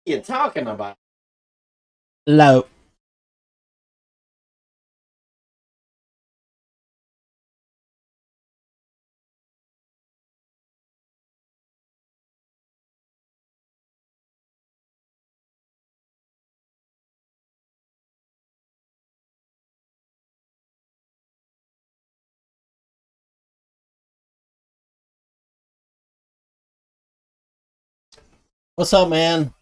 you talking about? Low. What's up, man?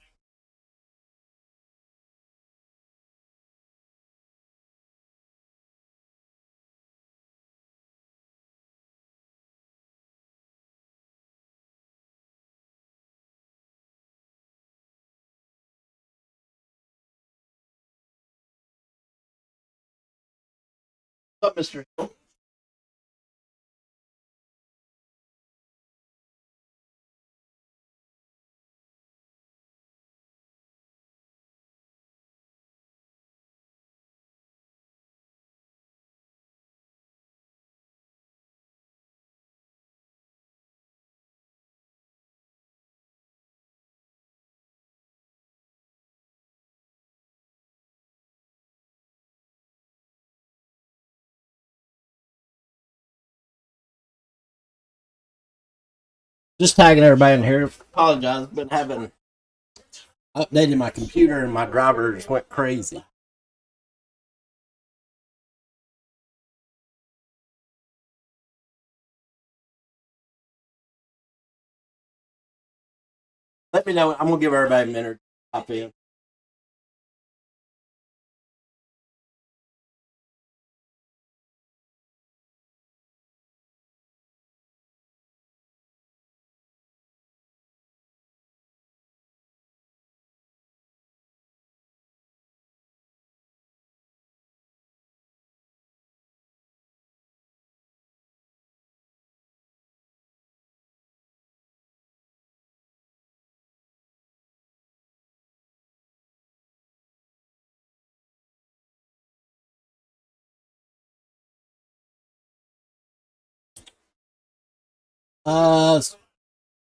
What, Mister? Just tagging everybody in here. Apologize. Been having updated my computer and my driver just went crazy. Let me know. I'm gonna give everybody a minute to pop in.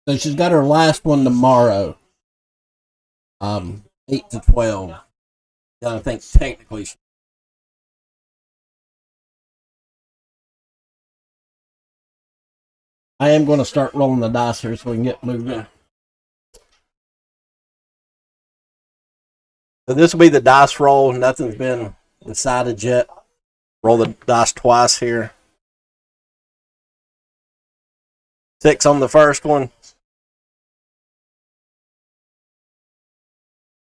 So she's got her last one tomorrow. 8 to 12. I think technically I am going to start rolling the dice here so we can get moving. So this will be the dice roll. Nothing's been decided yet. Roll the dice twice here. 6 on the first one.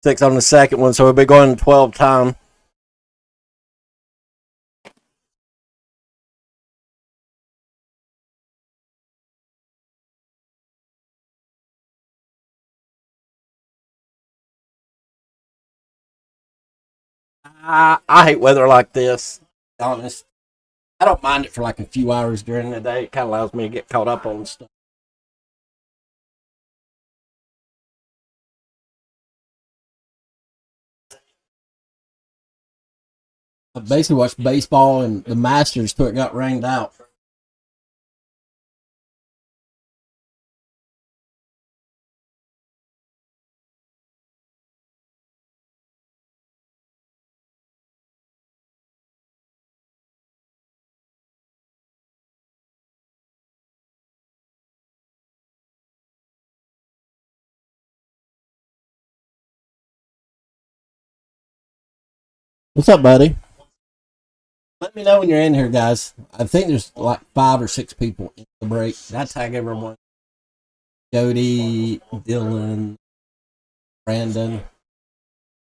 6 on the second one. So we'll be going 12 times. I hate weather like this. To be honest, I don't mind it for like a few hours during the day. It kind of allows me to get caught up on stuff. I basically watched baseball and the Masters till it got rained out. What's up, buddy? Let me know when you're in here, guys. I think there's like 5 or 6 people in the break. I tag everyone. Jody, Dylan, Brandon.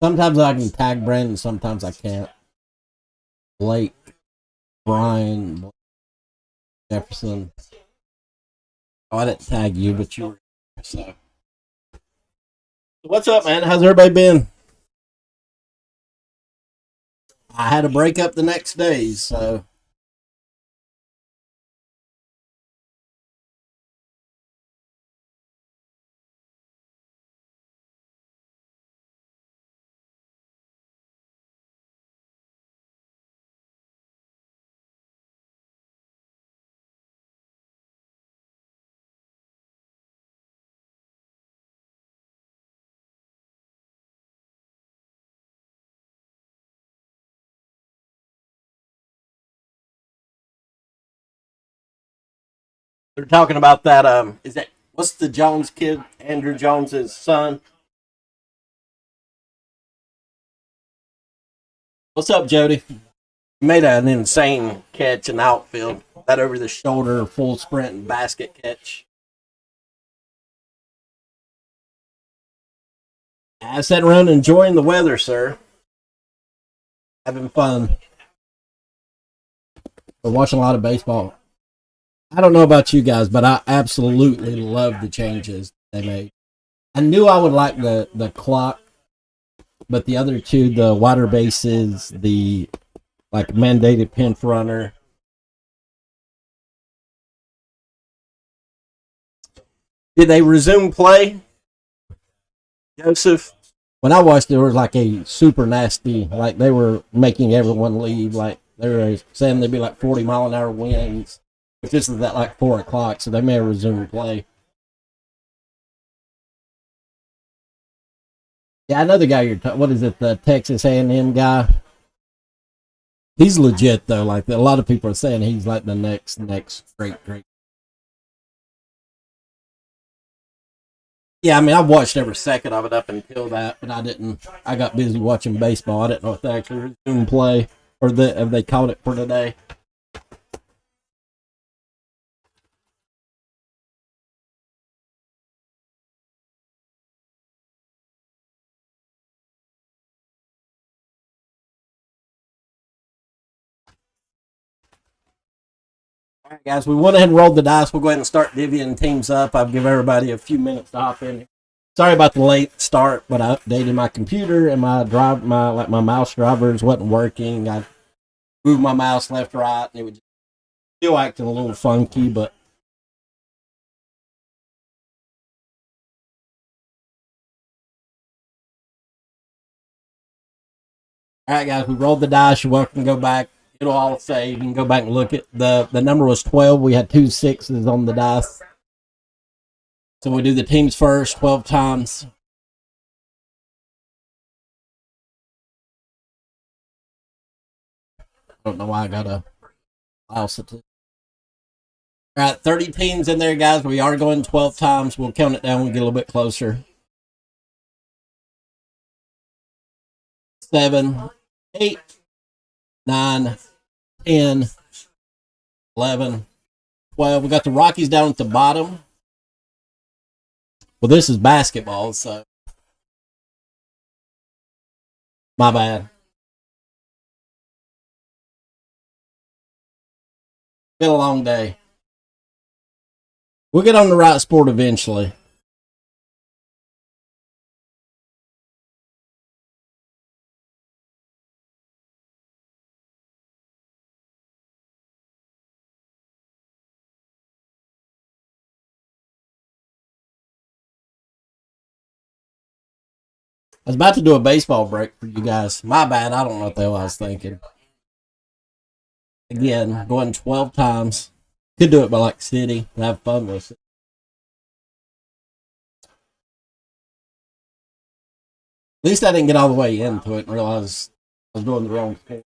Sometimes I can tag Brandon, sometimes I can't. Blake, Brian, Jefferson. Oh, I didn't tag you, but you were. So, what's up, man? How's everybody been? I had a breakup the next day, so They're talking about that. Is that what's the Jones kid? Andrew Jones's son. What's up, Jody? He made an insane catch in the outfield. That over the shoulder, full sprint and basket catch. I sat around enjoying the weather, sir. Having fun. We're watching a lot of baseball. I don't know about you guys, but I absolutely love the changes they made. I knew I would like the clock, but the other two, the wider bases, the like mandated pinch runner. Did they resume play, Joseph? When I watched, there was like a super nasty, like they were making everyone leave. Like they were saying there'd be like 40-mile-an-hour winds. But this is at like 4 o'clock, so they may resume play. Yeah, I know the guy you're talking. What is it? The Texas A&M guy. He's legit though. Like a lot of people are saying, he's like the next great. Yeah, I mean, I've watched every second of it up until that, but I didn't. I got busy watching baseball. I didn't know if they actually resumed play or if they called it for today. All right, guys, we went ahead and rolled the dice. We'll go ahead and start divvying teams up. I'll give everybody a few minutes to hop in. Sorry about the late start, but I updated my computer and my mouse drivers wasn't working. I moved my mouse left, right, and it was still acting a little funky, but all right, guys, we rolled the dice. You're welcome to go back. It'll all say you can go back and look at the number was 12. We had 2 6s on the dice. So we do the teams first, 12 times. I don't know why I got a mouse. All right, 30 teams in there, guys. We are going 12 times. We'll count it down when we get a little bit closer. 7, 8, 9, 10, 11, 12. We got the Rockies down at the bottom. Well, this is basketball, so my bad. Been a long day. We'll get on the right sport eventually. I was about to do a baseball break for you guys. My bad. I don't know what the hell I was thinking. Again, going 12 times. Could do it by like city and have fun with it. At least I didn't get all the way into it and realize I was doing the wrong thing.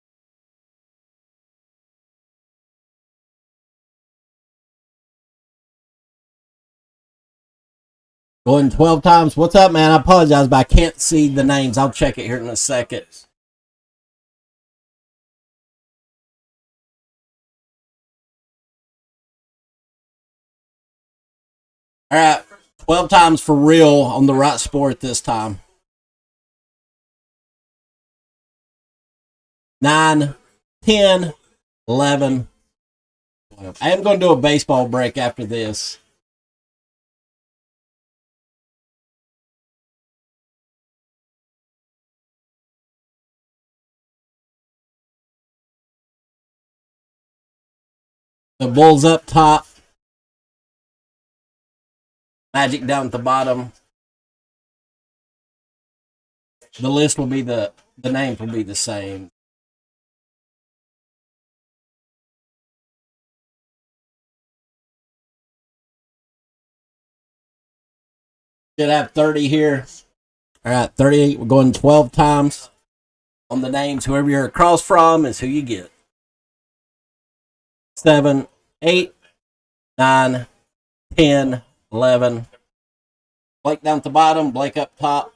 Going 12 times. What's up, man? I apologize, but I can't see the names. I'll check it here in a second. All right. 12 times for real on the right sport this time. 9, 10, 11, 12. I am going to do a baseball break after this. The Bulls up top. Magic down at the bottom. The list will be the names will be the same. Should have 30 here. All right, 38. We're going 12 times on the names. Whoever you're across from is who you get. 7, 8, 9, 10, 11. Blake down at the bottom, Blake up top.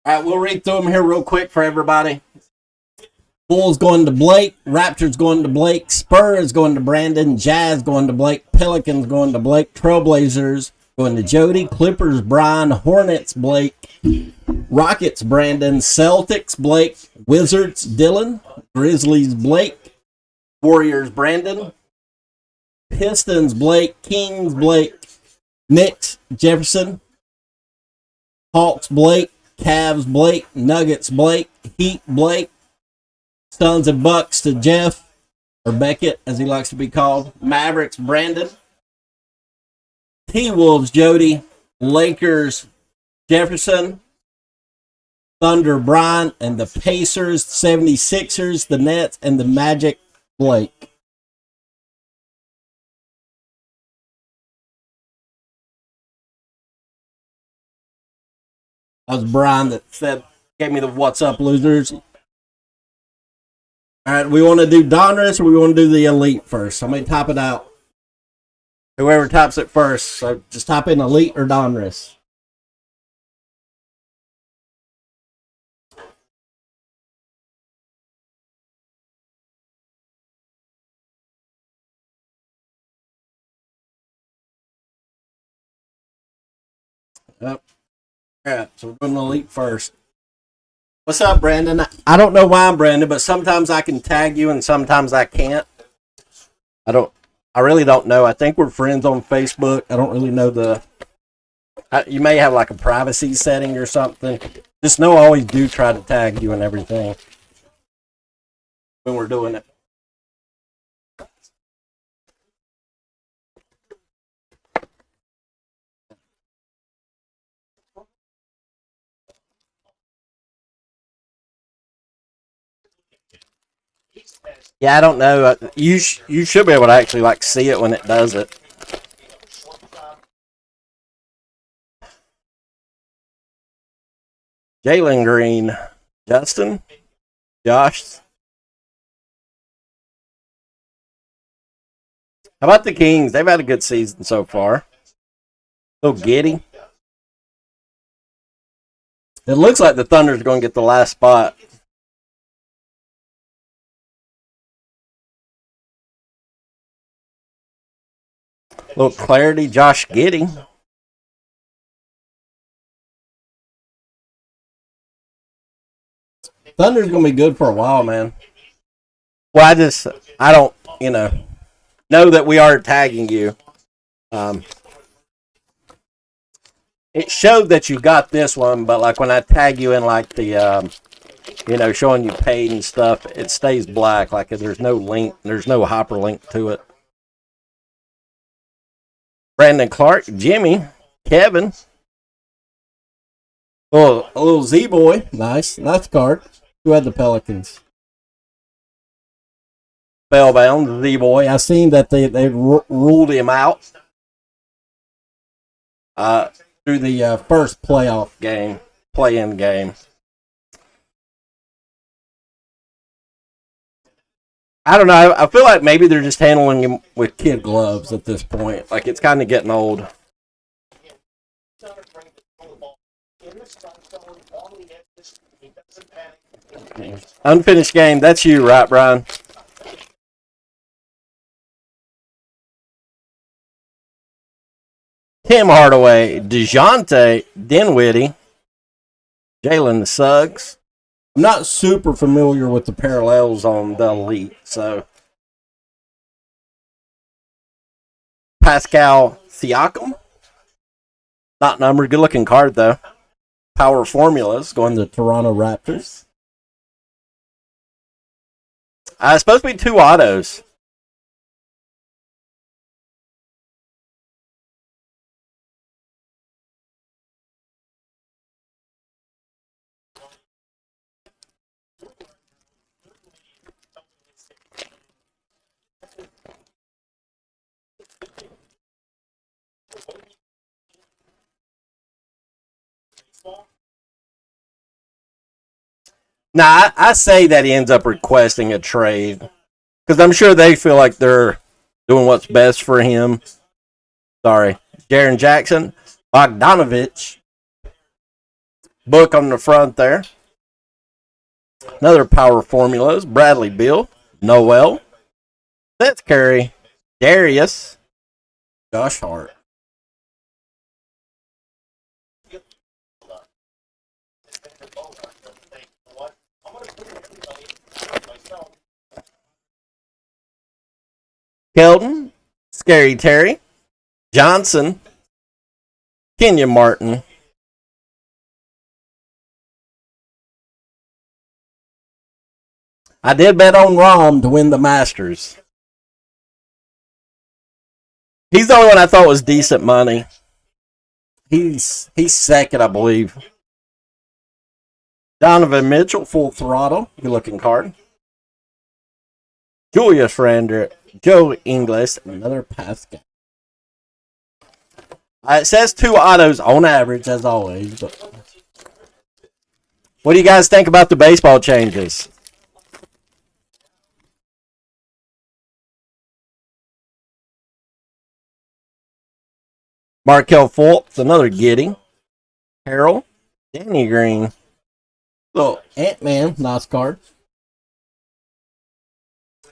All right, we'll read through them here real quick for everybody. Bulls going to Blake. Raptors going to Blake. Spurs going to Brandon. Jazz going to Blake. Pelicans going to Blake. Trailblazers going to Jody. Clippers Brian. Hornets Blake. Rockets Brandon. Celtics Blake. Wizards Dylan. Grizzlies Blake. Warriors Brandon. Pistons Blake. Kings Blake. Knicks Jefferson. Hawks Blake. Cavs Blake. Nuggets Blake. Heat Blake. Suns and Bucks to Jeff, or Beckett as he likes to be called. Mavericks Brandon. T-Wolves Jody. Lakers Jefferson. Thunder Brian. And the Pacers, 76ers, the Nets, and the Magic Blake. That was Brian that gave me the what's up losers. All right, we want to do Donruss or we want to do the Elite first? Somebody type it out. Whoever types it first. So just type in Elite or Donruss. Yep. All right, so we're doing Elite first. What's up, Brandon? I don't know why I'm Brandon, but sometimes I can tag you and sometimes I can't. I really don't know. I think we're friends on Facebook. I don't really know you may have like a privacy setting or something. Just know I always do try to tag you and everything when we're doing it. Yeah, I don't know. You should be able to actually like see it when it does it. Jalen Green, Justin, Josh. How about the Kings? They've had a good season so far. Little giddy. It looks like the Thunder's going to get the last spot. Little clarity, Josh Giddey. Thunder's going to be good for a while, man. Well, I don't, know that we are tagging you. It showed that you got this one, but like when I tag you in like the, showing you paid and stuff, it stays black. Like there's no link, there's no hyperlink to it. Brandon Clark, Jimmy, Kevin. Oh, a little Z-Boy. Nice card. Who had the Pelicans? Spellbound, Z-Boy. I seen that they ruled him out through the first playoff game, play-in game. I don't know. I feel like maybe they're just handling him with kid gloves at this point. Like it's kind of getting old. Unfinished game. That's you, right, Brian? Tim Hardaway, DeJounte Dinwiddie, Jalen Suggs. I'm not super familiar with the parallels on the Elite, so Pascal Siakam, not numbered, good looking card though. Power Formulas going to Toronto Raptors. It's supposed to be 2 autos. Now, I say that he ends up requesting a trade because I'm sure they feel like they're doing what's best for him. Sorry. Jaron Jackson, Bogdanovich, book on the front there. Another power formulas, Bradley Beal, Noel, Seth Curry, Darius, Josh Hart. Kelton, Scary Terry, Johnson, Kenya Martin. I did bet on Rom to win the Masters. He's the only one I thought was decent money. He's second, I believe. Donovan Mitchell, full throttle. Good looking card. Julius Randle, Joe Ingles, another Pascal. It says 2 autos on average, as always. But what do you guys think about the baseball changes? Markel Fultz, another Giddy. Harold, Danny Green. So, Ant-Man, nice card.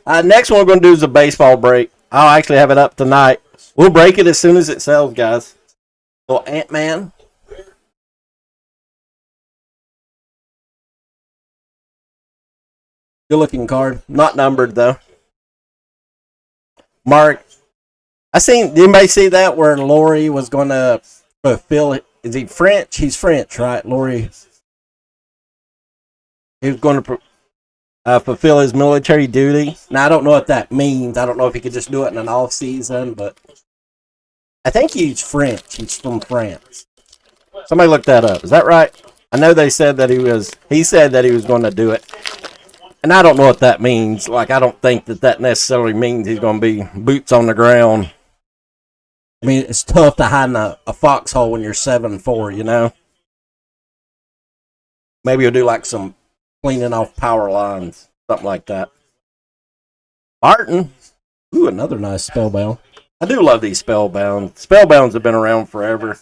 Next one we're going to do is a baseball break. I'll actually have it up tonight. We'll break it as soon as it sells, guys. So, Ant-Man. Good looking card. Not numbered, though. Mark. Did anybody see that where Lori was going to fulfill it? Is he French? He's French, right? Lori. He was going to fulfill his military duty. Now, I don't know what that means. I don't know if he could just do it in an off season, but I think he's French. He's from France. Somebody look that up. Is that right? I know they said that he said that he was going to do it. And I don't know what that means. Like, I don't think that necessarily means he's going to be boots on the ground. I mean, it's tough to hide in a foxhole when you're 7'4", you know? Maybe he'll do like some cleaning off power lines, something like that. Barton. Ooh, another nice Spellbound. I do love these Spellbound. Spellbounds have been around forever.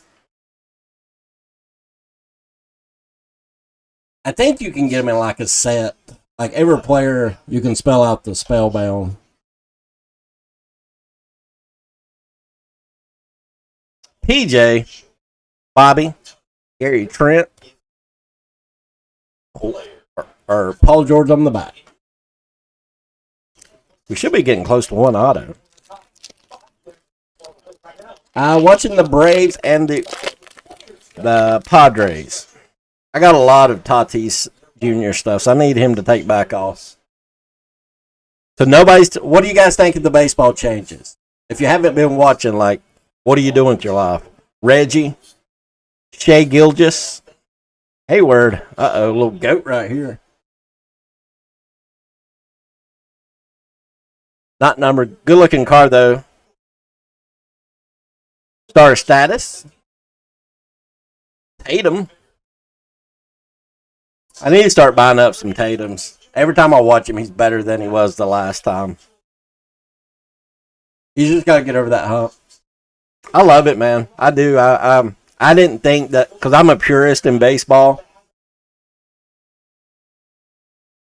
I think you can get them in like a set. Like every player, you can spell out the Spellbound. PJ, Bobby, Gary Trent, or Paul George on the back. We should be getting close to 1 auto. Watching the Braves and the Padres. I got a lot of Tatis Jr. stuff, so I need him to take back off. So what do you guys think of the baseball changes? If you haven't been watching, like, what are you doing with your life? Reggie, Shea Gilgis, Hayward. Uh-oh, a little goat right here. Not numbered. Good looking card, though. Star status. Tatum. I need to start buying up some Tatums. Every time I watch him, he's better than he was the last time. You just got to get over that hump. I love it, man. I do. I didn't think that, because I'm a purist in baseball.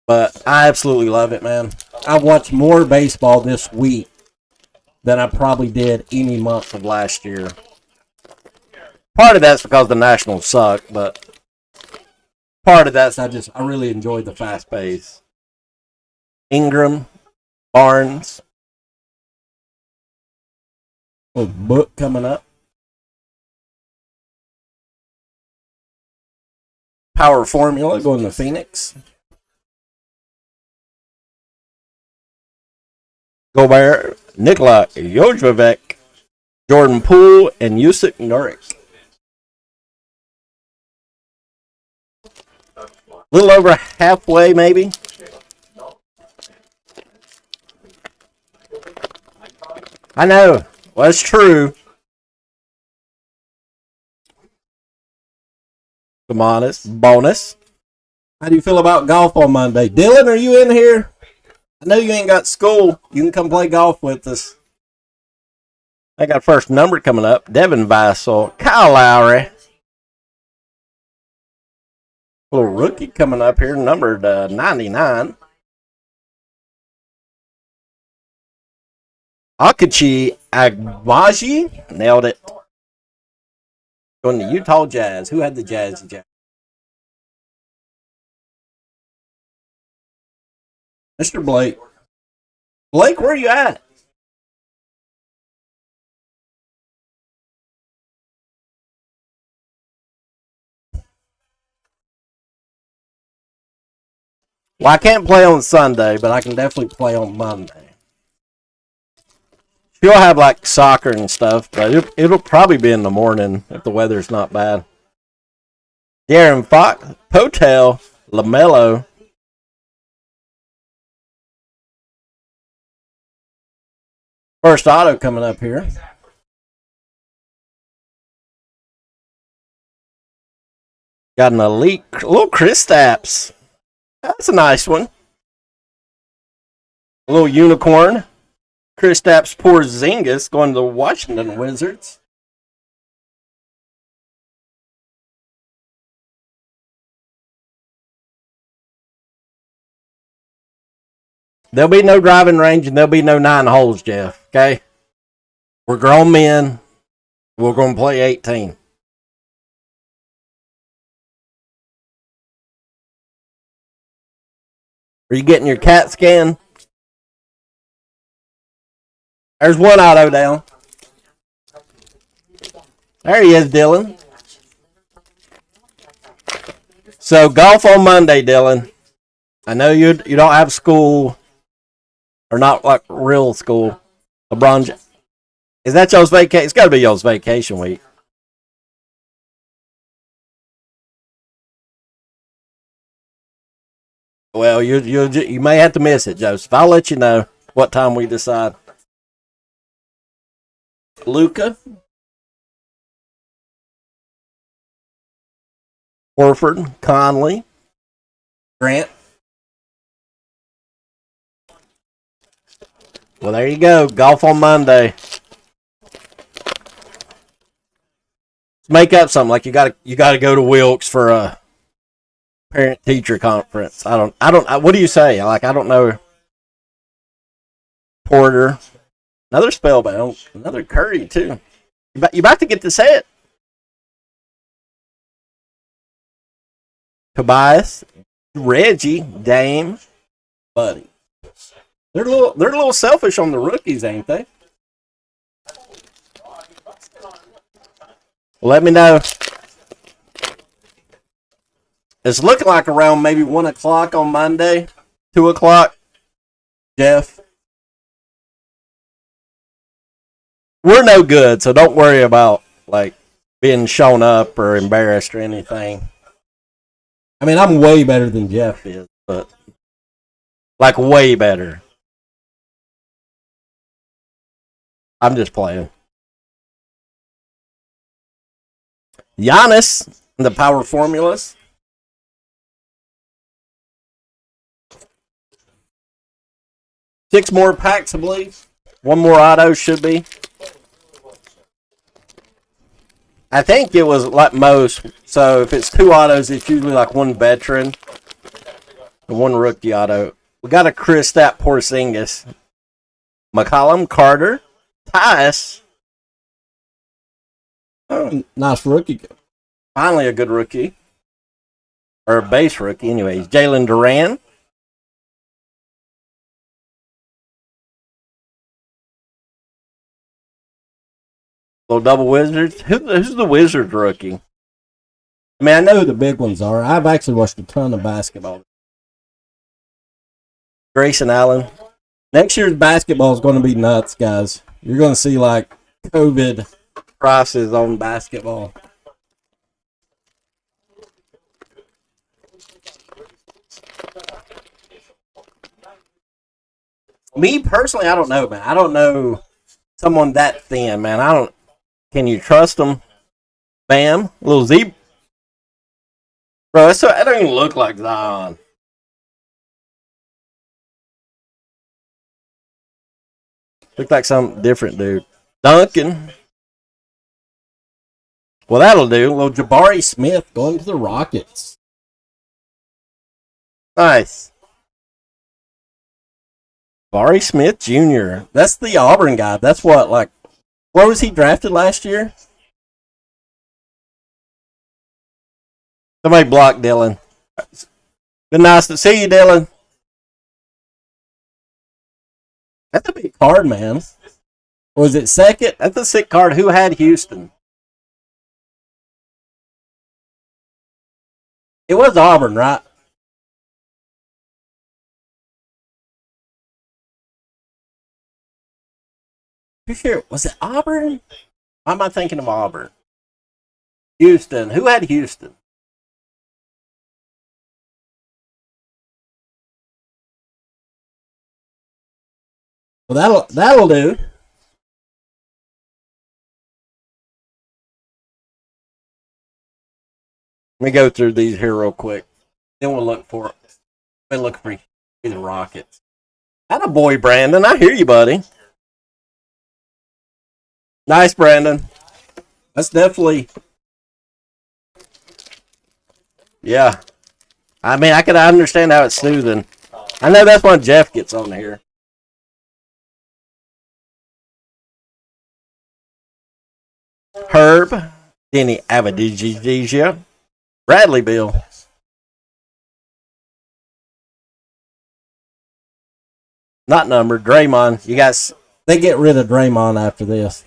But I absolutely love it, man. I watched more baseball this week than I probably did any month of last year. Part of that's because the Nationals suck, but part of that's I really enjoyed the fast pace. Ingram, Barnes. Oh, book coming up. Power formula going to Phoenix. Gobert, Nikola Jovic, Jordan Poole, and Yusuf Nurkic. A little over halfway, maybe. I know. Well, it's true. Bonus. How do you feel about golf on Monday? Dylan, are you in here? I know you ain't got school. You can come play golf with us. I got first number coming up. Devin Vassell, Kyle Lowry. Little rookie coming up here, numbered 99. Akachi Agbaji. Nailed it. Going to Utah Jazz. Who had the Jazz? Mr. Blake. Blake, where are you at? Well, I can't play on Sunday, but I can definitely play on Monday. She'll have like soccer and stuff, but it'll probably be in the morning if the weather's not bad. Darren Fox, Potel, LaMelo. First auto coming up here. Got an elite little Kristaps. That's a nice one. A little unicorn. Kristaps Porzingis going to the Washington Wizards. There'll be no driving range and there'll be no 9 holes, Jeff. Okay? We're grown men. We're going to play 18. Are you getting your CAT scan? There's one auto down. There he is, Dylan. So golf on Monday, Dylan. I know you don't have school, or not like real school. LeBron, is that y'all's vacation? It's got to be y'all's vacation week. Well, you may have to miss it, Joseph. I'll let you know what time we decide. Luca, Horford, Conley, Grant. Well, there you go. Golf on Monday. Let's make up something. Like you got to go to Wilkes for a parent teacher conference. I don't. What do you say? Like I don't know. Porter, another Spellbound, another Curry too. You about to get the set. Tobias, Reggie, Dame, Buddy. They're a little selfish on the rookies, ain't they? Let me know. It's looking like around maybe 1 o'clock on Monday, 2 o'clock. Jeff, we're no good, so don't worry about like being shown up or embarrassed or anything. I mean, I'm way better than Jeff is, but like way better. I'm just playing. Giannis, the power formulas. Six more packs, I believe. One more auto should be. I think it was like most. So if it's 2 autos, it's usually like 1 veteran and 1 rookie auto. We got a Kristaps Porzingis, McCollum, Carter, Tyus. Oh, nice rookie. Finally a good rookie. Or a base rookie, anyways. Jalen Duran. Little double Wizards. Who's the Wizards rookie? I mean, I know who the big ones are. I've actually watched a ton of basketball. Grayson Allen. Next year's basketball is going to be nuts, guys. You're going to see like COVID prices on basketball. Me personally, I don't know, man. I don't know someone that thin, man. I don't. Can you trust them? Bam, little Bro, that don't even look like Zion. Look like something different, dude. Duncan. Well, that'll do. Well, Jabari Smith going to the Rockets. Nice. Jabari Smith Jr. That's the Auburn guy. That's what, like, where was he drafted last year? Somebody block Dylan. Been nice to see you, Dylan. That's a big card, man. Was it second? That's a sick card. Who had Houston? It was Auburn, right? You sure? Was it Auburn? Why am I thinking of Auburn? Houston. Who had Houston? Well, that'll do. Let me go through these here real quick. Then we'll look for. We'll look for the Rockets. Atta boy, Brandon. I hear you, buddy. Nice, Brandon. That's definitely. Yeah. I mean, I can understand how it's soothing. I know that's when Jeff gets on here. Herb, Denny Avadija, Bradley Bill. Not numbered. Draymond. You guys, they get rid of Draymond after this.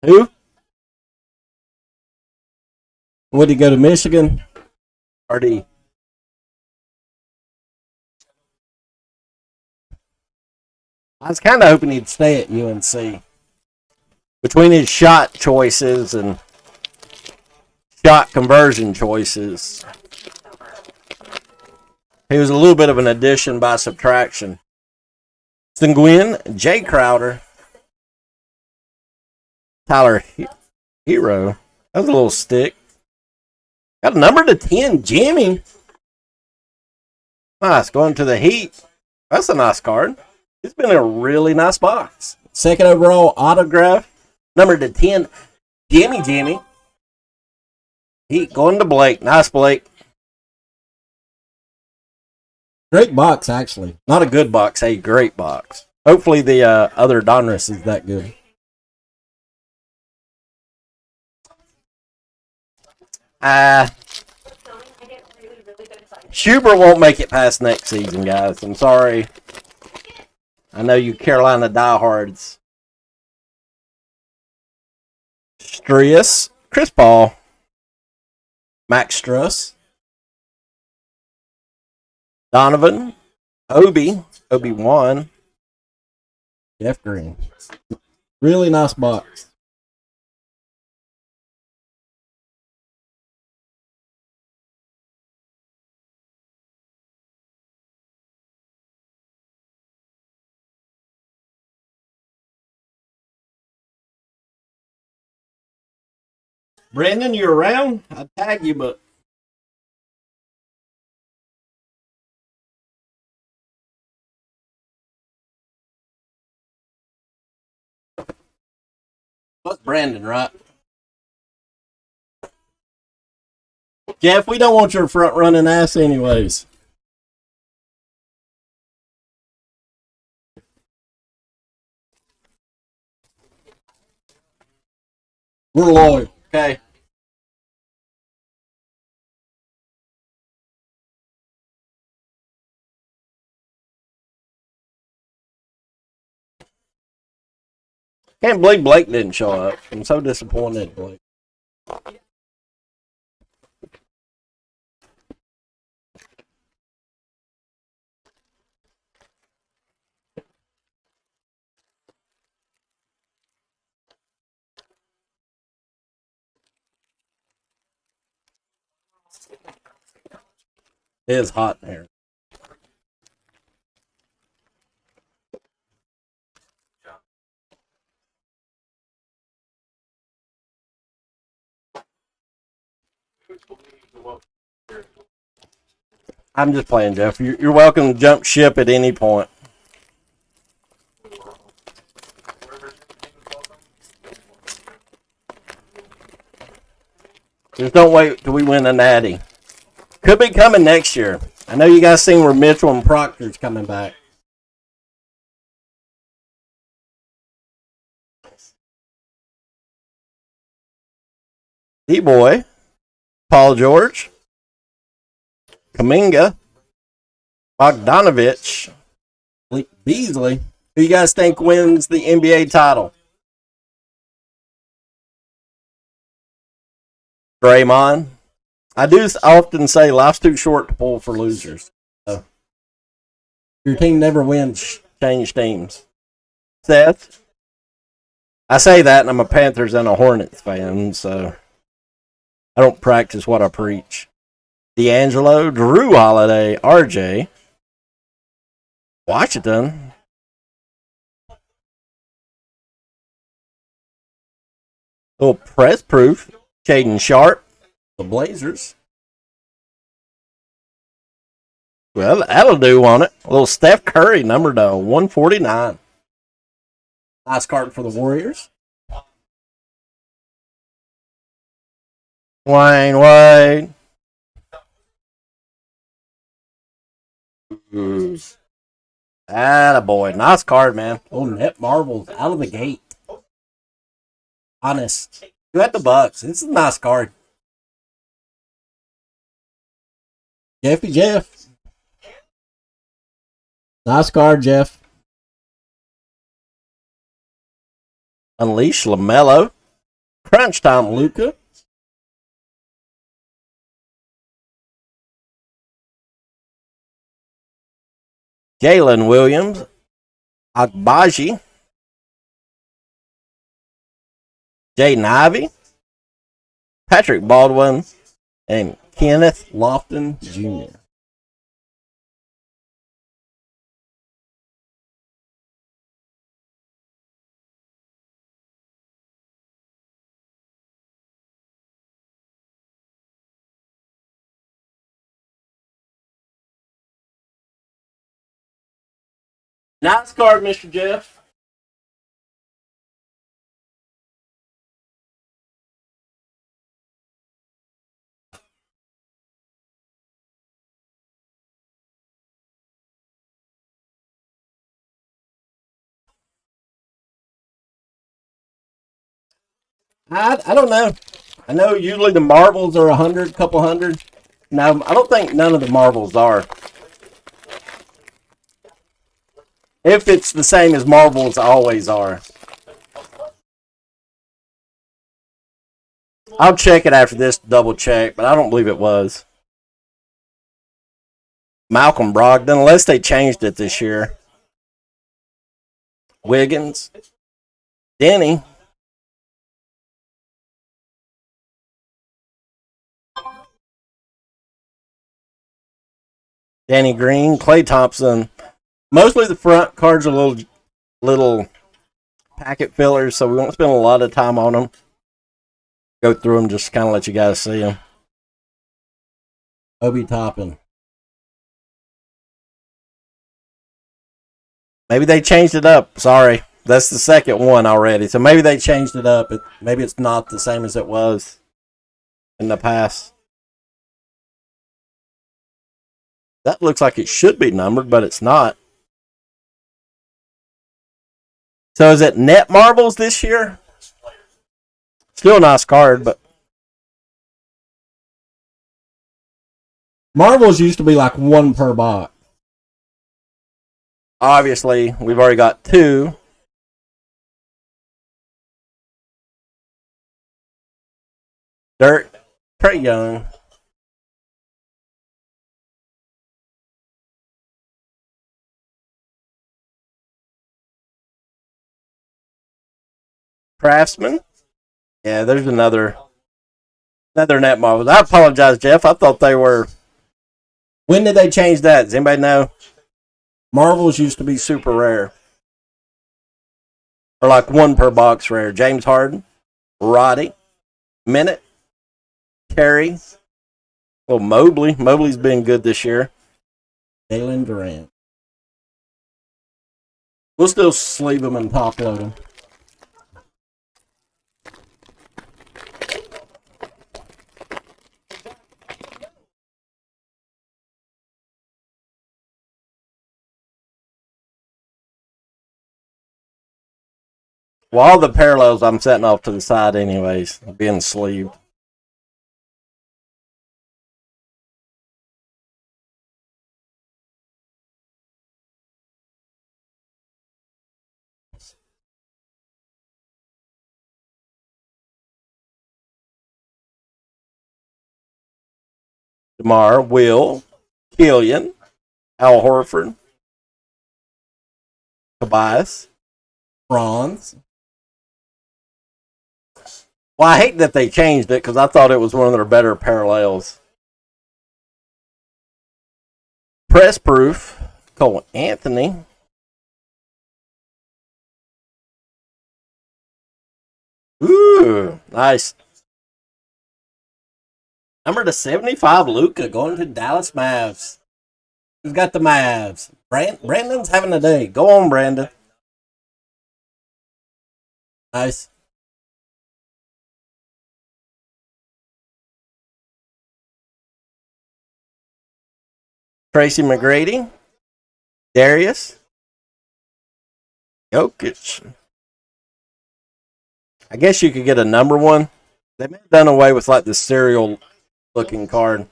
Who? Would he go to Michigan? Or did he? I was kind of hoping he'd stay at UNC. Between his shot choices and shot conversion choices, he was a little bit of an addition by subtraction. Senguin, Jay Crowder, Tyler Hero. That was a little stick. Got a number to 10, Jimmy. Nice, going to the Heat. That's a nice card. It's been a really nice box. Second overall autograph, number to 10, Jimmy. Heat going to Blake. Nice, Blake. Great box, actually. Not a good box, a great box. Hopefully the other Donruss is that good. Schubert won't make it past next season, guys. I'm sorry. I know you Carolina diehards. Strius, Chris Paul, Max Struss, Donovan, Obi-Wan, Jeff Green. Really nice box. Brandon, you around? I'd tag you, but what's Brandon, right? Jeff, we don't want your front running ass anyways. We're loyal, okay? Can't believe Blake didn't show up. I'm so disappointed, Blake. It is hot in here. I'm just playing, Jeff. You're welcome to jump ship at any point. Just don't wait till we win a natty. Could be coming next year. I know you guys seen where Mitchell and Proctor's coming back. D-Boy, Paul George, Kaminga, Bogdanovich, Beasley. Who you guys think wins the NBA title? Draymond. I do often say life's too short to pull for losers. So, your team never wins. Change teams. Seth. I say that, and I'm a Panthers and a Hornets fan, so I don't practice what I preach. D'Angelo, Drew Holiday, RJ, Washington. Little press proof. Caden Sharp, the Blazers. Well, that'll do on it. A little Steph Curry, number to 149. Nice card for the Warriors. Wayne Wade. Attaboy. Nice card, man. Oh, net marbles out of the gate. Honest. You at the Bucks. This is a nice card. Jeffy Jeff. Nice card, Jeff. Unleash LaMelo. Crunch time, Luka. Jalen Williams. Agbaji. Jaden Ivey. Patrick Baldwin. And Kenneth Lofton Jr. Nice card, Mr. Jeff. I don't know. I know usually the marbles are 100, couple hundred. No, I don't think none of the marbles are. If it's the same as marbles always are. I'll check it after this to double check, but I don't believe it was. Malcolm Brogdon, unless they changed it this year. Wiggins. Denny. Danny Green, Klay Thompson. Mostly the front cards are little packet fillers, so we won't spend a lot of time on them. Go through them, just kind of let you guys see them. Obi Toppin. Maybe they changed it up. Sorry. That's the second one already. So maybe they changed it up. Maybe it's not the same as it was in the past. That looks like it should be numbered, but it's not. So is it net marbles this year? Still a nice card, but marbles used to be like one per box. Obviously, we've already got two. Dirt, Trae Young. Craftsman. Yeah, there's another net marbles. I apologize, Jeff. I thought they were. When did they change that? Does anybody know? Marvels used to be super rare. Or like one per box rare. James Harden, Roddy, Minute, Terry, Well, Mobley. Mobley's been good this year. Jalen Durant. We'll still sleeve him and top load him. Well, all the parallels I'm setting off to the side anyways, being sleeved. DeMar, Will, Killian, Al Horford, Tobias, Franz. Well, I hate that they changed it because I thought it was one of their better parallels. Press proof, Cole Anthony. Ooh, nice. Number to 75, Luka, going to Dallas Mavs. Who's got the Mavs? Brandon's having a day. Go on, Brandon. Nice. Tracy McGrady. Darius. Jokic. I guess you could get a number one. They may have done away with like the serial looking card.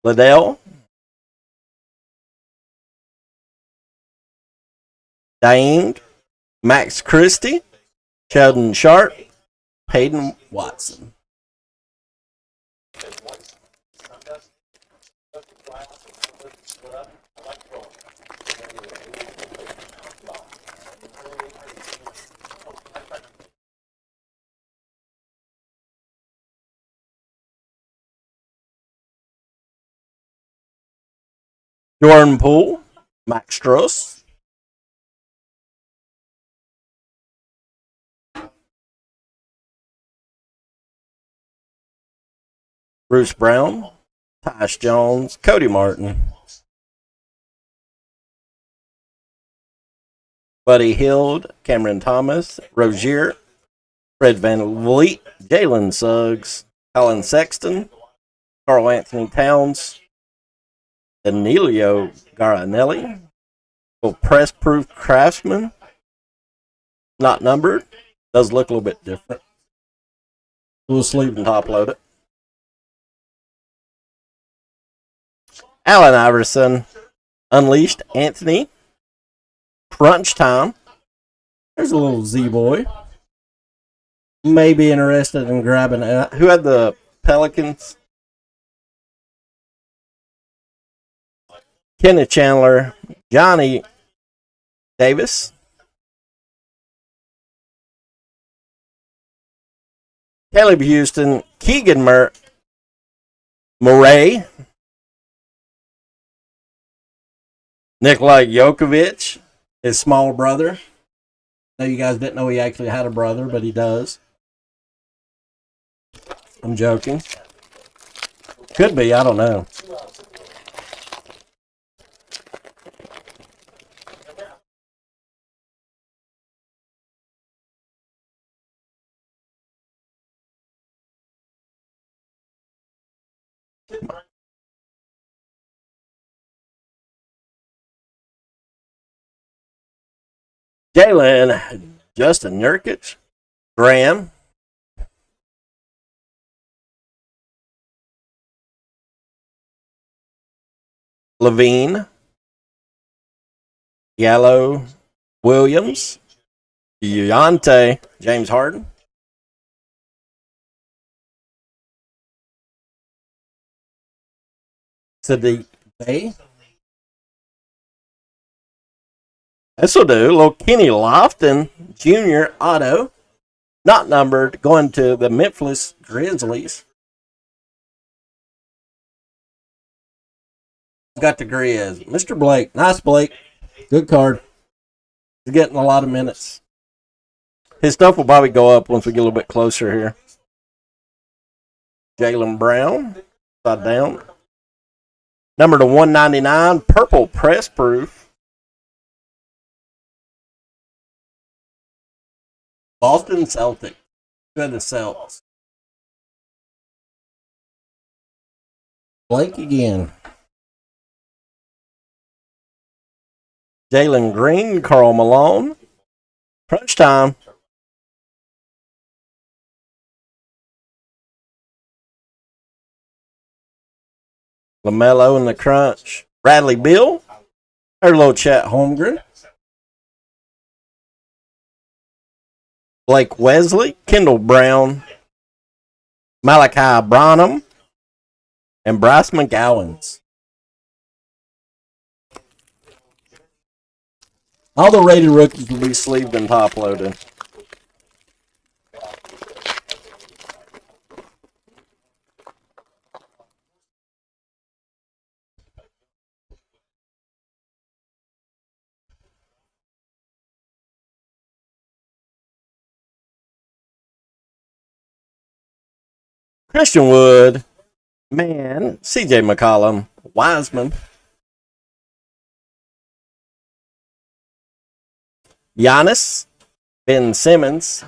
Liddell. Dain. Max Christie. Sheldon Sharp. Hayden Watson. Jordan Poole. Max Struss. Bruce Brown. Tyus Jones. Cody Martin. Buddy Hield. Cameron Thomas. Rozier. Fred Van Vliet. Jalen Suggs. Colin Sexton. Karl Anthony Towns. Danilo Garinelli. Press proof craftsman. Not numbered. Does look a little bit different. We'll sleeve and top load it. Allen Iverson. Unleashed Anthony. Crunch time. There's a little Z-boy. May be interested in grabbing it. Who had the Pelicans? Kenneth Chandler. Johnny Davis. Caleb Houston. Keegan Murray. Nikola Jokovic. His small brother. I know you guys didn't know he actually had a brother, but he does. I'm joking. Could be, I don't know. Jalen, Justin Nurkic, Graham, Levine, Gallo, Williams, Deontay, James Harden, Sadiq Bey. This will do. Little Kenny Lofton Jr. auto. Not numbered. Going to the Memphis Grizzlies. Got the Grizz. Mr. Blake. Nice, Blake. Good card. He's getting a lot of minutes. His stuff will probably go up once we get a little bit closer here. Jaylen Brown, side down. Number to 199, purple press proof. Boston Celtics. Good the Celtics. Blake again. Jalen Green, Karl Malone. Crunch time. LaMelo in the crunch. Bradley Beal. Our little Chet Holmgren. Blake Wesley. Kendall Brown. Malachi Branham. And Bryce McGowans. All the rated rookies will be sleeved and top loaded. Christian Wood. Man. CJ McCollum. Wiseman. Giannis. Ben Simmons.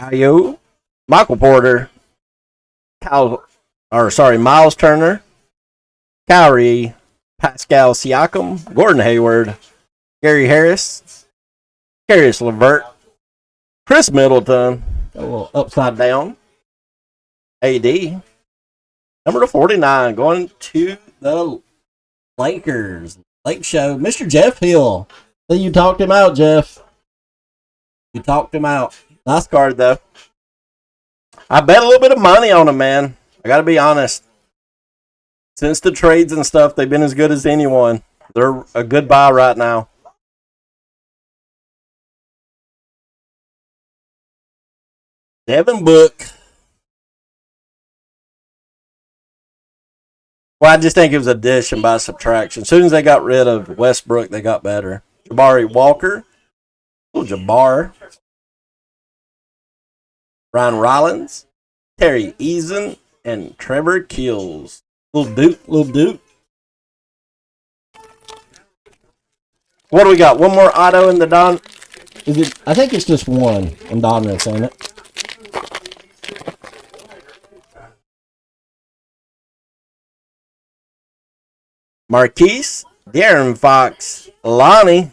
Ayo. Michael Porter. Miles Turner. Kyrie. Pascal Siakam. Gordon Hayward. Gary Harris. Caris LeVert. Chris Middleton. A little upside down. AD. Number 49 going to the Lakers. Lake Show. Mr. Jeff Hill. So you talked him out, Jeff. You talked him out. Nice card, though. I bet a little bit of money on him, man. I got to be honest. Since the trades and stuff, they've been as good as anyone. They're a good buy right now. Devin Book. Well, I just think it was addition by subtraction. As soon as they got rid of Westbrook, they got better. Jabari Walker. Little Jabbar. Ryan Rollins. Terry Eason. And Trevor Keels. Little Duke. What do we got? One more auto in the Don. Is it? I think it's just one in Dominus, ain't it? Marquise, De'Aaron Fox, Lonnie,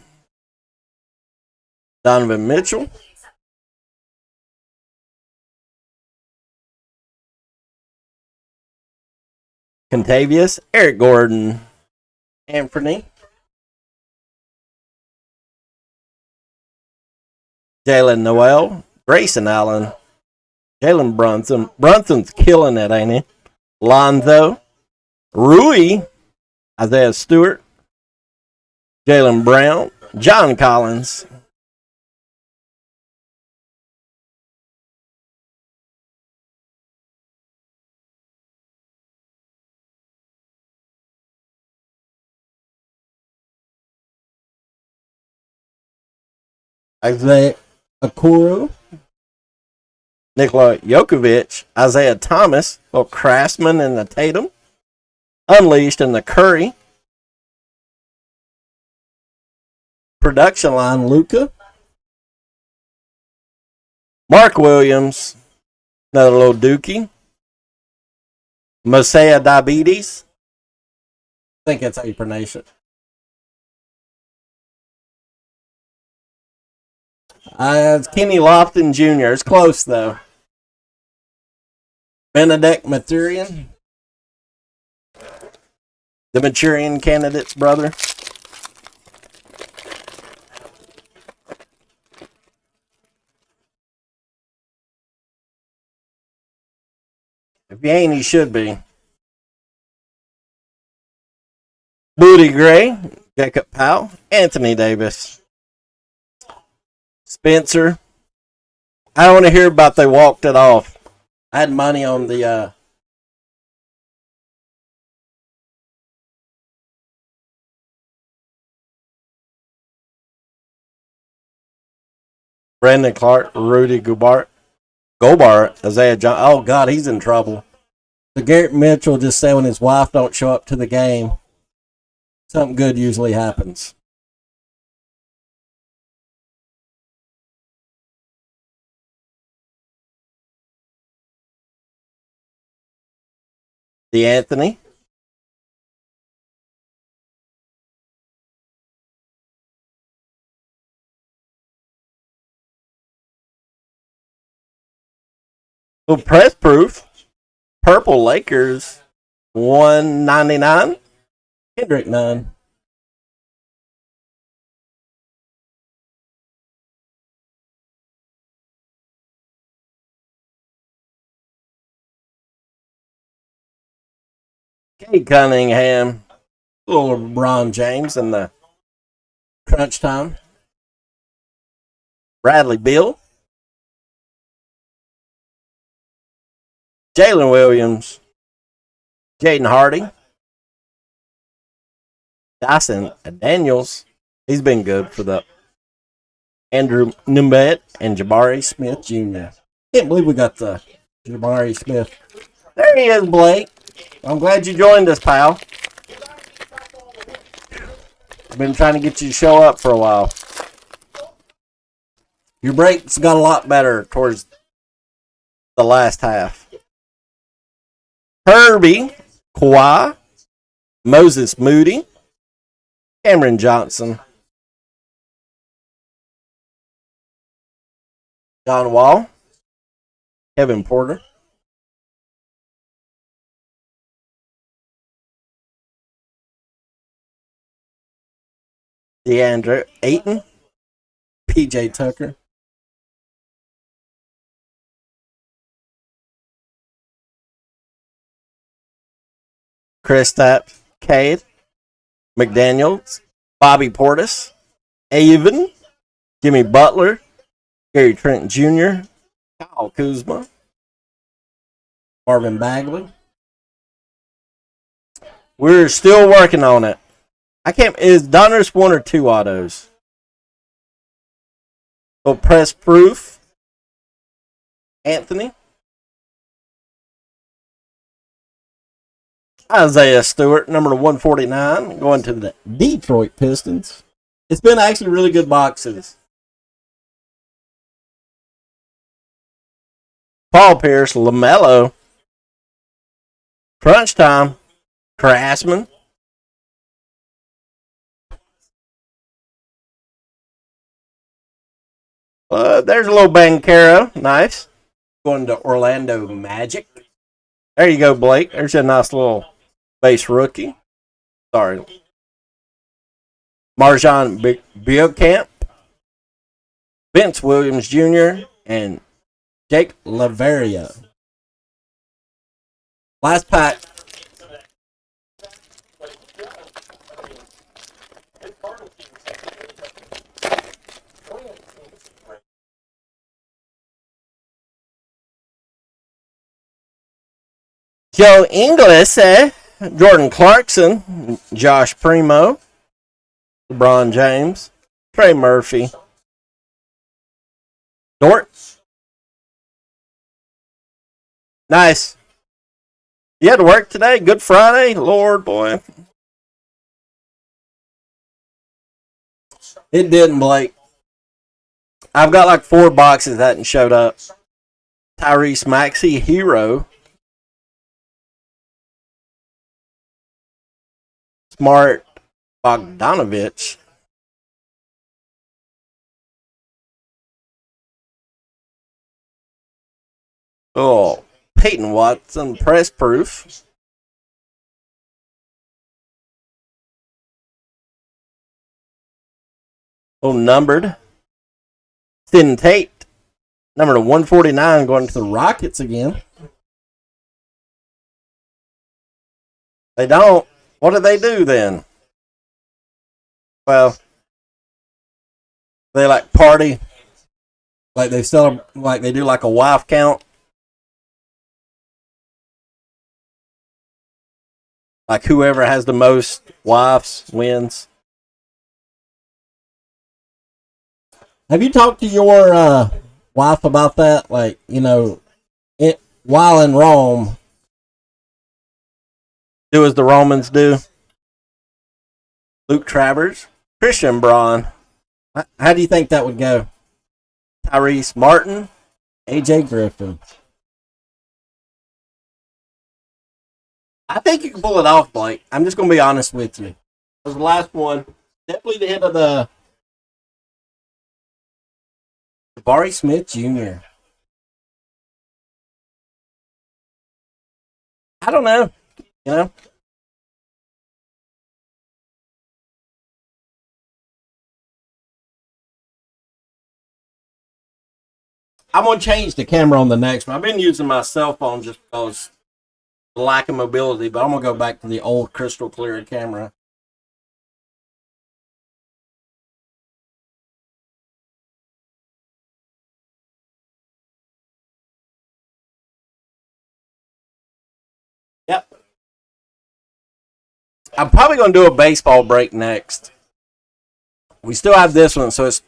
Donovan Mitchell, Contavious, Eric Gordon, Anthony, Jalen Noel, Grayson Allen, Jalen Brunson. Brunson's killing it, ain't he? Lonzo, Rui, Isaiah Stewart, Jaylen Brown, John Collins, Isaiah Okoro, Nikola Jokovic, Isaiah Thomas, Craftsman and the Tatum, Unleashed and the Curry, production line Luca, Mark Williams, another little Dookie, Mosiah Diabetes. I think that's how you pronounce it. It's Kenny Lofton Jr. It's close, though. Benedict Mathurin. The Mathurin candidate's brother. If you ain't, he should be. Booty Gray. Jacob Powell. Anthony Davis. Spencer. I don't want to hear about they walked it off. I had money on the Brandon Clark, Rudy Gobart, Isaiah John. Oh God, he's in trouble. So Garrett Mitchell just said when his wife don't show up to the game, something good usually happens. D'Anthony. Well, press proof. Purple Lakers, 199. Kendrick, 9. Kay Cunningham, little LeBron James in the crunch time. Bradley Beal, Jalen Williams, Jaden Hardy, Dyson Daniels. He's been good for the Andrew Numbet and Jabari Smith Jr. Can't believe we got the Jabari Smith. There he is, Blake. I'm glad you joined us, pal. I've been trying to get you to show up for a while. Your breaks got a lot better towards the last half. Herbie, Kawhi, Moses Moody, Cameron Johnson, John Wall, Kevin Porter, DeAndre Ayton, PJ Tucker, Kristaps Cade, McDaniels, Bobby Portis, Avon, Jimmy Butler, Gary Trent Jr., Kyle Kuzma, Marvin Bagley. We're still working on it. I can't. Is Donruss 1 or 2 autos? So press proof. Anthony. Isaiah Stewart, number 149, going to the Detroit Pistons. It's been actually really good boxes. Paul Pierce, LaMelo. Crunch time. Craftsman. There's a little Bankero. Nice. Going to Orlando Magic. There you go, Blake. There's a nice little base rookie. Sorry. Marjan Biocamp. Vince Williams Jr. and Jake Laveria. Last pack. Joe Ingles, Jordan Clarkson, Josh Primo, LeBron James, Trey Murphy, Dort. Nice. You had to work today? Good Friday? Lord, boy. It didn't, Blake. I've got like 4 boxes that hadn't showed up. Tyrese Maxey, Hero. Smart Bogdanovich. Oh, Peyton Watson, press proof. Oh, numbered. Stin Tate, number 149, going to the Rockets again. They don't. What do they do then? Well, they like party, like they celebrate, like they do like a wife count. Like whoever has the most wives wins. Have you talked to your wife about that? Like, while in Rome, do as the Romans do. Luke Travers, Christian Braun. How do you think that would go? Tyrese Martin, AJ Griffin. I think you can pull it off, Blake. I'm just going to be honest with you. That was the last one. Definitely the hit of the Jabari Smith Jr. I don't know. You know? I'm going to change the camera on the next one. I've been using my cell phone just because of lack of mobility, but I'm going to go back to the old crystal clear camera. Yep. I'm probably going to do a baseball break next. We still have this one, so it's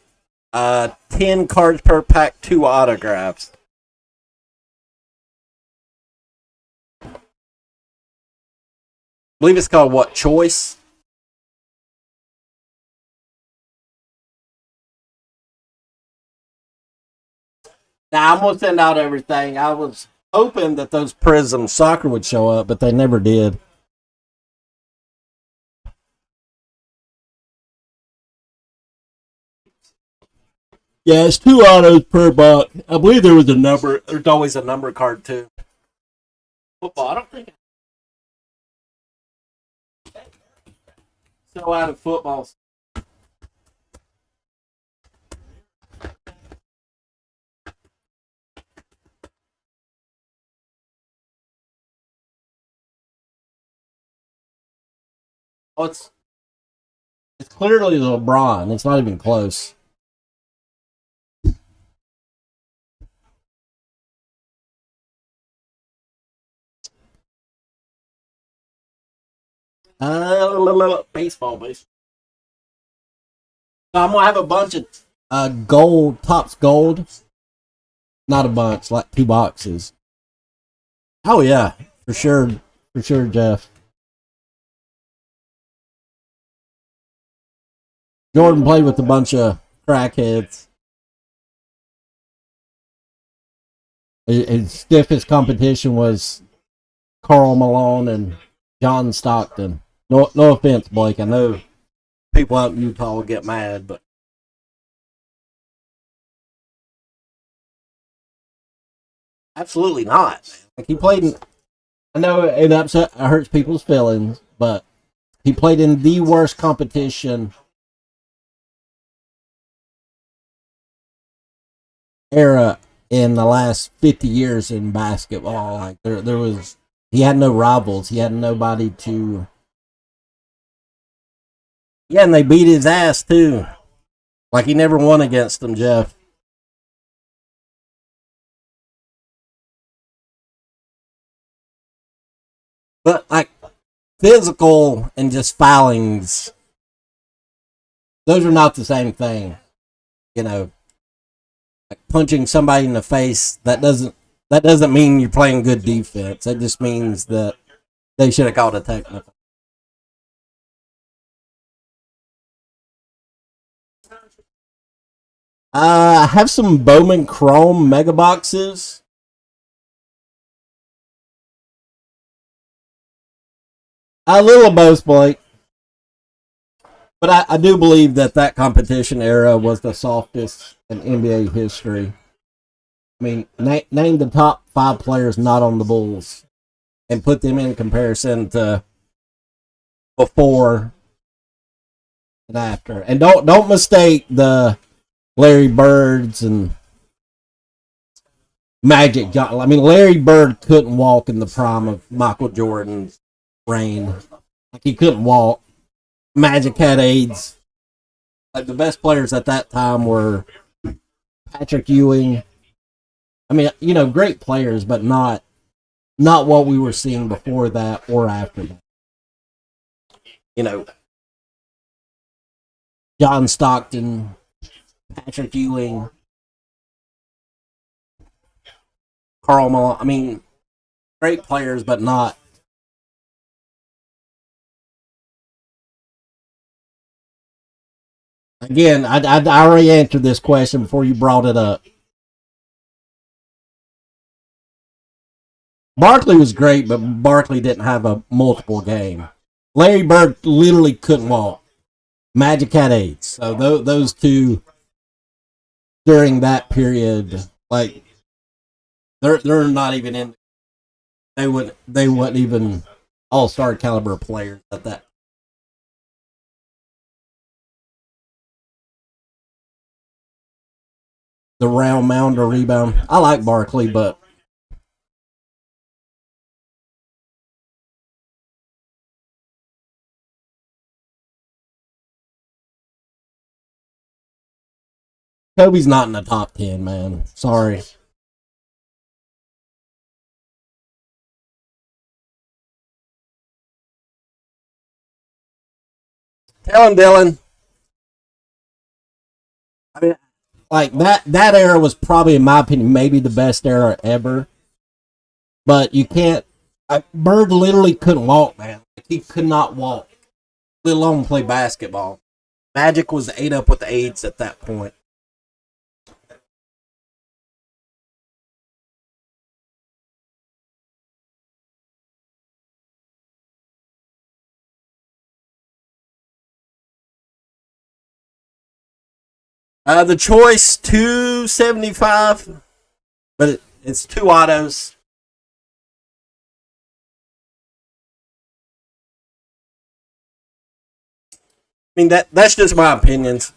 10 cards per pack, 2 autographs. I believe it's called what? Choice? Now, I'm going to send out everything. I was hoping that those Prism Soccer would show up, but they never did. Yeah, it's 2 autos per box. I believe there was a number. There's always a number card, too. Football, I don't think. So out of football. Oh, it's clearly LeBron. It's not even close. Baseball. So I'm gonna have a bunch of gold Tops gold. Not a bunch, like 2 boxes. Oh yeah, for sure, Jeff. Jordan played with a bunch of crackheads. His stiffest competition was Karl Malone and John Stockton. No offense, Blake. I know people out in Utah will get mad, but absolutely not. Like he played in. I know it hurts people's feelings, but he played in the worst competition era in the last 50 years in basketball. Like there was, he had no rivals. He had nobody to. Yeah, and they beat his ass too. Like he never won against them, Jeff. But like physical and just foulings, those are not the same thing. You know, like punching somebody in the face, that doesn't mean you're playing good defense. That just means that they should have called a technical. I have some Bowman Chrome mega boxes. A little of both, Blake. But I do believe that competition era was the softest in NBA history. I mean, name the top 5 players not on the Bulls and put them in comparison to before and after. And don't mistake the Larry Birds and Magic Johnson. I mean, Larry Bird couldn't walk in the prime of Michael Jordan's reign. Like he couldn't walk. Magic had AIDS. Like the best players at that time were Patrick Ewing. I mean, great players, but not what we were seeing before that or after that. You know, John Stockton, Patrick Ewing, Carl Malone. I mean, great players, but not. Again, I already answered this question before you brought it up. Barkley was great, but Barkley didn't have a multiple game. Larry Bird literally couldn't walk. Magic had AIDS. So those two during that period, like they're not even in. They wouldn't even all-star caliber players at that. The round mound or rebound. I like Barkley, but Kobe's not in the top 10, man. Sorry. Tell him, Dylan. I mean, like that era was probably, in my opinion, maybe the best era ever. But you can't. Bird literally couldn't walk, man. Like, he could not walk, let alone play basketball. Magic was ate up with AIDS at that point. The choice 275, but it's two autos. I mean that's just my opinions.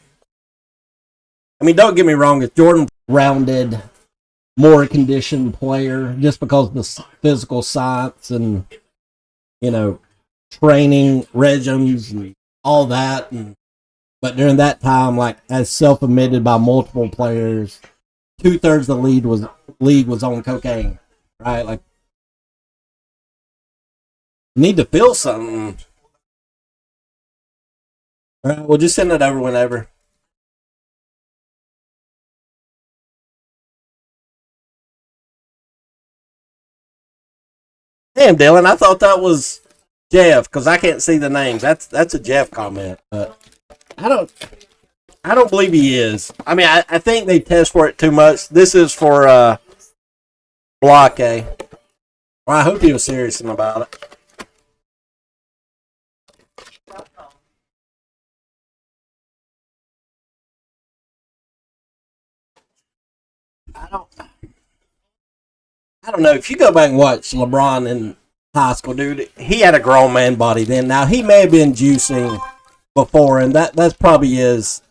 I mean, don't get me wrong. If Jordan rounded, more conditioned player, just because of the physical science and you know training regimes and all that, but during that time, like as self-admitted by multiple players, 2/3 of the league was on cocaine, right? Like, need to feel something. All right, we'll just send it over whenever. Damn, Dylan, I thought that was Jeff because I can't see the names. That's a Jeff comment, but I don't I don't believe he is. I mean, I think they test for it too much. This is for Block A. Well, I hope he was serious about it. I don't. I don't know. If you go back and watch LeBron in high school, dude, he had a grown man body then. Now he may have been juicing before, and that's probably is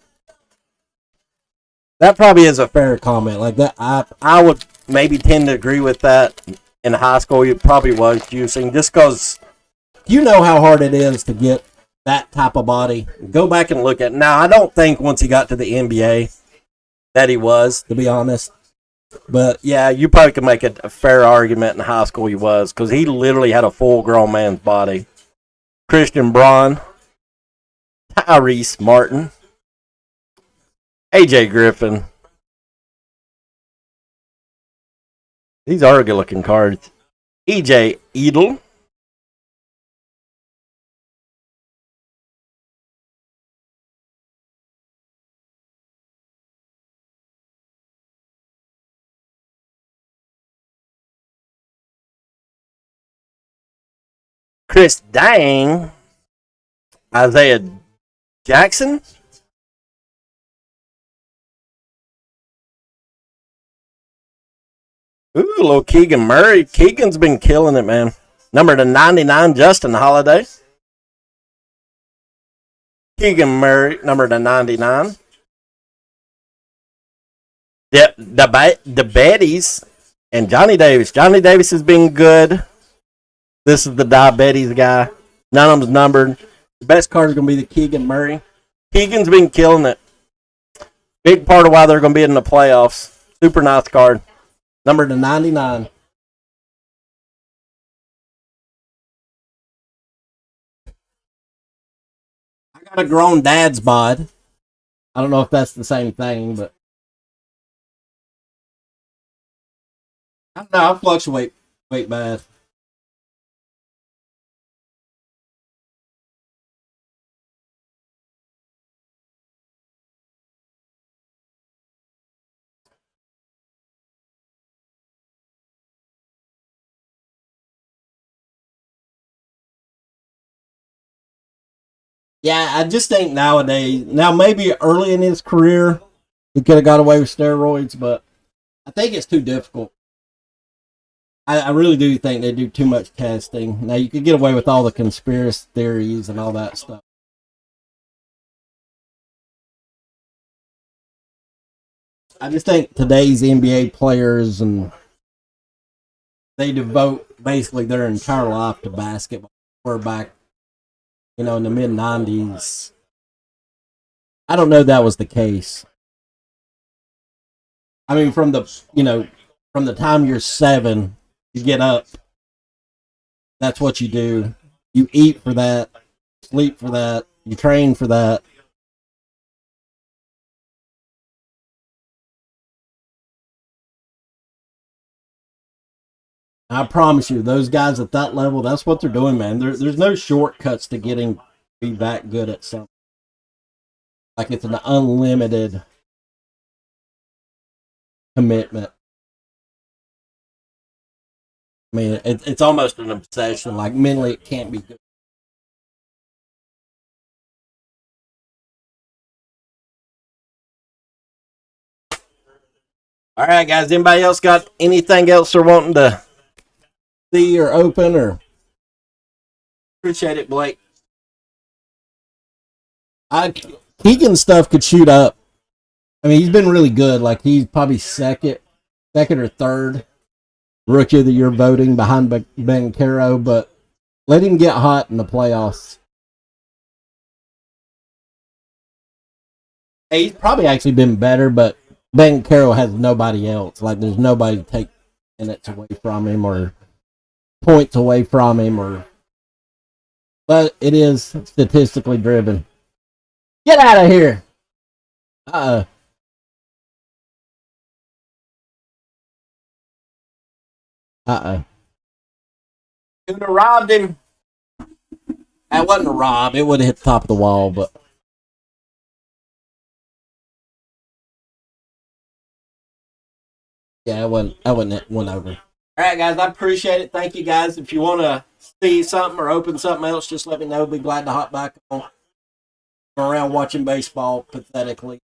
that probably is a fair comment. Like that, I would maybe tend to agree with that. In high school, he probably was juicing just because you know how hard it is to get that type of body. Go back and look at it. Now. I don't think once he got to the NBA that he was, to be honest. But yeah, you probably could make a fair argument in high school he was because he literally had a full grown man's body. Christian Braun, Tyrese Martin, AJ Griffin. These are good looking cards. EJ Edel. Chris Dang. Isaiah Jackson. Ooh, little Keegan Murray. Keegan's been killing it, man. Number to 99, Justin Holiday. Keegan Murray, number to 99. The Betties and Johnny Davis. Johnny Davis has been good. This is the diabetes guy. None of them's numbered. The best card is going to be the Keegan Murray. Keegan's been killing it. Big part of why they're going to be in the playoffs. Super nice card. Number to 99. I got a grown dad's bod. I don't know if that's the same thing, but I don't know. I fluctuate bad. Yeah, I just think nowadays, now maybe early in his career, he could have got away with steroids, but I think it's too difficult. I really do think they do too much testing. Now you could get away with all the conspiracy theories and all that stuff. I just think today's NBA players and they devote basically their entire life to basketball. We're back, in the mid 90s. I don't know that was the case. I mean, from the time you're 7, you get up. That's what you do. You eat for that, sleep for that, you train for that. I promise you, those guys at that level, that's what they're doing, man. There's no shortcuts to getting be that good at something. Like it's an unlimited commitment. I mean, it's almost an obsession. Like mentally, it can't be good. All right, guys. Anybody else got anything else they're wanting to see or open or appreciate it, Blake? I Keegan's stuff could shoot up. I mean, he's been really good. Like he's probably second or third rookie of the year voting behind Ben Caro, but let him get hot in the playoffs. Hey, he's probably actually been better, but Ben Caro has nobody else. Like there's nobody to take minutes away from him or points away from him but it is statistically driven. Get out of here. Uh uh. Tuna robbed him. That wasn't a rob. It would have hit the top of the wall, but yeah, it went over. All right, guys, I appreciate it. Thank you, guys. If you want to see something or open something else, just let me know. Be glad to hop back on around watching baseball pathetically.